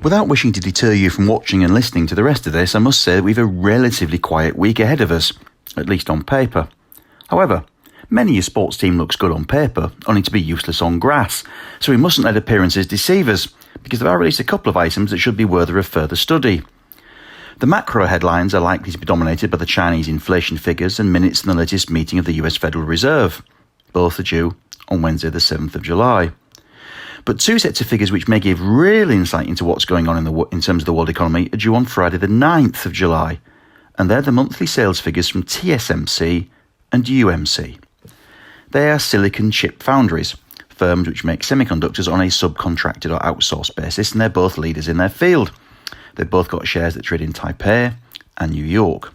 Without wishing to deter you from watching and listening to the rest of this, I must say that we've a relatively quiet week ahead of us, at least on paper. However, many a sports team looks good on paper, only to be useless on grass, so we mustn't let appearances deceive us, because there are at least a couple of items that should be worthy of further study. The macro headlines are likely to be dominated by the Chinese inflation figures and minutes in the latest meeting of the US Federal Reserve. Both are due on Wednesday the 7th of July. But two sets of figures which may give real insight into what's going on in terms of the world economy are due on Friday the 9th of July, and they're the monthly sales figures from TSMC and UMC. They are silicon chip foundries, firms which make semiconductors on a subcontracted or outsourced basis, and they're both leaders in their field. They've both got shares that trade in Taipei and New York.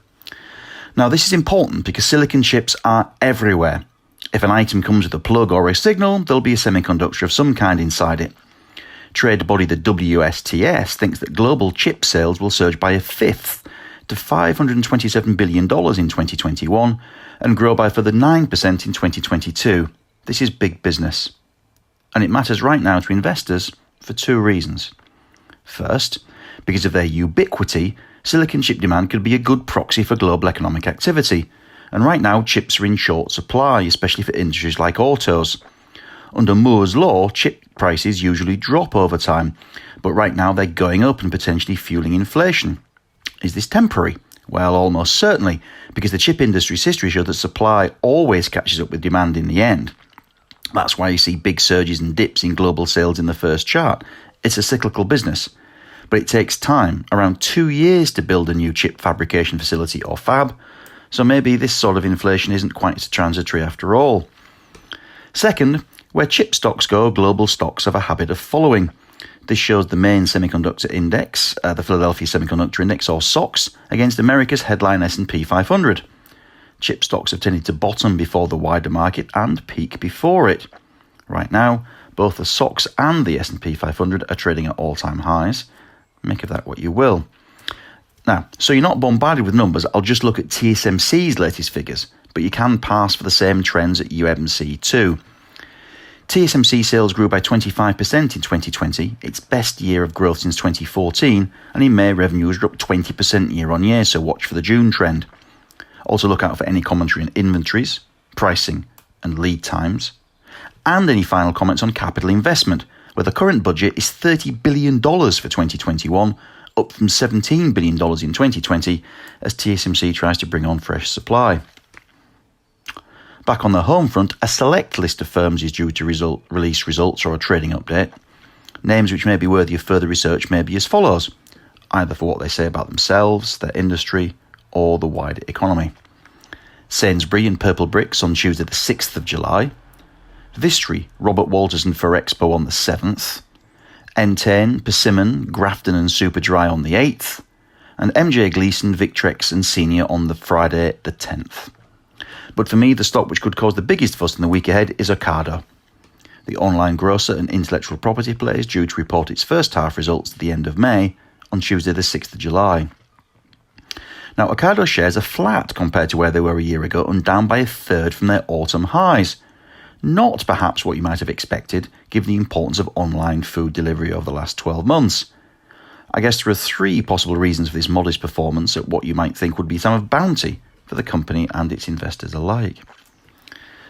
Now, this is important because silicon chips are everywhere. If an item comes with a plug or a signal, there'll be a semiconductor of some kind inside it. Trade body the WSTS thinks that global chip sales will surge by a fifth to $527 billion in 2021 and grow by further 9% in 2022. This is big business. And it matters right now to investors for two reasons. First, because of their ubiquity, silicon chip demand could be a good proxy for global economic activity. And right now, chips are in short supply, especially for industries like autos. Under Moore's law, chip prices usually drop over time, but right now they're going up and potentially fueling inflation. Is this temporary? Well, almost certainly, because the chip industry's history shows that supply always catches up with demand in the end. That's why you see big surges and dips in global sales in the first chart. It's a cyclical business. But it takes time, around 2 years to build a new chip fabrication facility or fab, so maybe this sort of inflation isn't quite so transitory after all. Second, where chip stocks go, global stocks have a habit of following. This shows the main semiconductor index, the Philadelphia Semiconductor Index, or SOX, against America's headline S&P 500. Chip stocks have tended to bottom before the wider market and peak before it. Right now, both the SOX and the S&P 500 are trading at all-time highs. Make of that what you will. Now, so you're not bombarded with numbers, I'll just look at TSMC's latest figures, but you can pass for the same trends at UMC too. TSMC sales grew by 25% in 2020, its best year of growth since 2014, and in May revenues were up 20% year on year, so watch for the June trend. Also look out for any commentary on inventories, pricing and lead times, and any final comments on capital investment, where the current budget is $30 billion for 2021, up from $17 billion in 2020, as TSMC tries to bring on fresh supply. Back on the home front, a select list of firms is due to release results or a trading update. Names which may be worthy of further research may be as follows, either for what they say about themselves, their industry, or the wider economy. Sainsbury and Purple Bricks on Tuesday the 6th of July. Vistry, Robert Walters and Ferrexpo on the 7th. Entain, Persimmon, Grafton and Superdry on the 8th. And MJ Gleeson, Victrex and Senior on the Friday the 10th. But for me, the stock which could cause the biggest fuss in the week ahead is Ocado. The online grocer and intellectual property play is due to report its first half results at the end of May on Tuesday the 6th of July. Now, Ocado shares are flat compared to where they were a year ago and down by a third from their autumn highs. Not perhaps what you might have expected, given the importance of online food delivery over the last 12 months. I guess there are three possible reasons for this modest performance at what you might think would be a time of bounty for the company and its investors alike.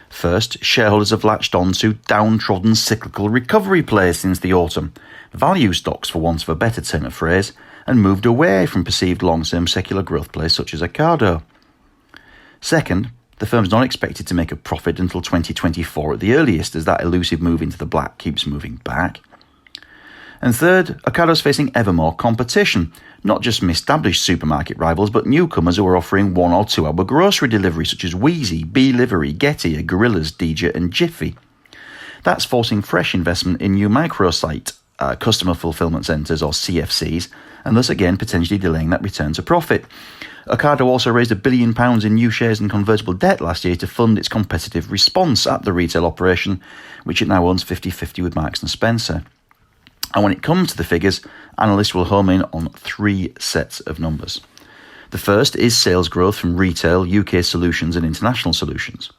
First, shareholders have latched on to downtrodden cyclical recovery plays since the autumn, value stocks for want of a better term of phrase, and moved away from perceived long-term secular growth plays such as Ocado. Second, the firm's not expected to make a profit until 2024 at the earliest, as that elusive move into the black keeps moving back. And third, Ocado's facing ever more competition, not just from established supermarket rivals, but newcomers who are offering 1 or 2 hour grocery delivery, such as Wheezy, B-Livery, Getir, Gorillas, DJ and Jiffy. That's forcing fresh investment in new microsite customer fulfillment centres, or CFCs, and thus again potentially delaying that return to profit. Ocado also raised £1 billion in new shares and convertible debt last year to fund its competitive response at the retail operation, which it now owns 50-50 with Marks & Spencer. And when it comes to the figures, analysts will home in on 3 sets of numbers. The first is sales growth from retail, UK solutions and international solutions.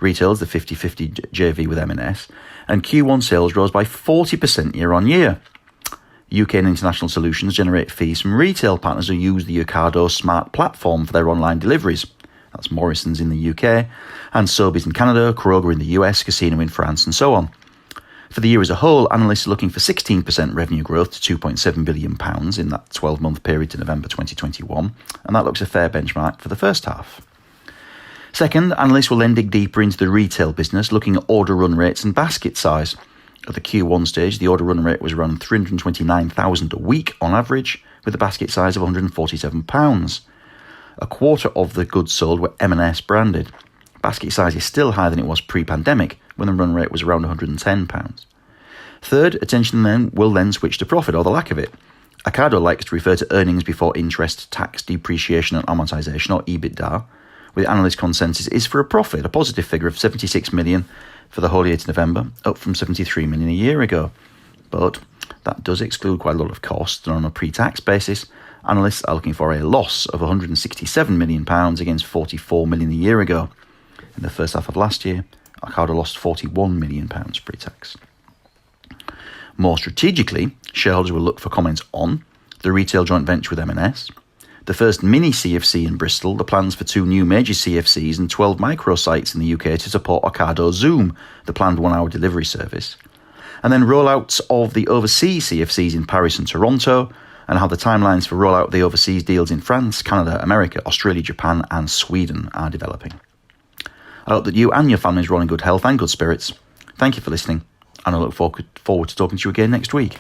Retail is the 50-50 JV with M&S, and Q1 sales rose by 40% year on year. UK and international solutions generate fees from retail partners who use the Ocado smart platform for their online deliveries. That's Morrison's in the UK, and Sobeys in Canada, Kroger in the US, Casino in France, and so on. For the year as a whole, analysts are looking for 16% revenue growth to £2.7 billion in that 12-month period to November 2021, and that looks a fair benchmark for the first half. Second, analysts will then dig deeper into the retail business, looking at order run rates and basket size. At the Q1 stage, the order run rate was around 329,000 a week on average, with a basket size of £147. A quarter of the goods sold were M&S branded. Basket size is still higher than it was pre-pandemic, when the run rate was around £110. Third, attention then will switch to profit, or the lack of it. Ocado likes to refer to earnings before interest, tax, depreciation and amortisation, or EBITDA, with analyst consensus is for a profit, a positive figure of 76 million for the whole year to November, up from 73 million a year ago. But that does exclude quite a lot of costs, and on a pre-tax basis, analysts are looking for a loss of £167 million against £44 million a year ago. In the first half of last year, Ocado lost £41 million pre-tax. More strategically, shareholders will look for comments on the retail joint venture with M&S, the first mini CFC in Bristol, the plans for 2 new major CFCs and 12 micro sites in the UK to support Ocado Zoom, the planned 1-hour delivery service, and then rollouts of the overseas CFCs in Paris and Toronto, and how the timelines for rollout of the overseas deals in France, Canada, America, Australia, Japan and Sweden are developing. I hope that you and your families are all in good health and good spirits. Thank you for listening, and I look forward to talking to you again next week.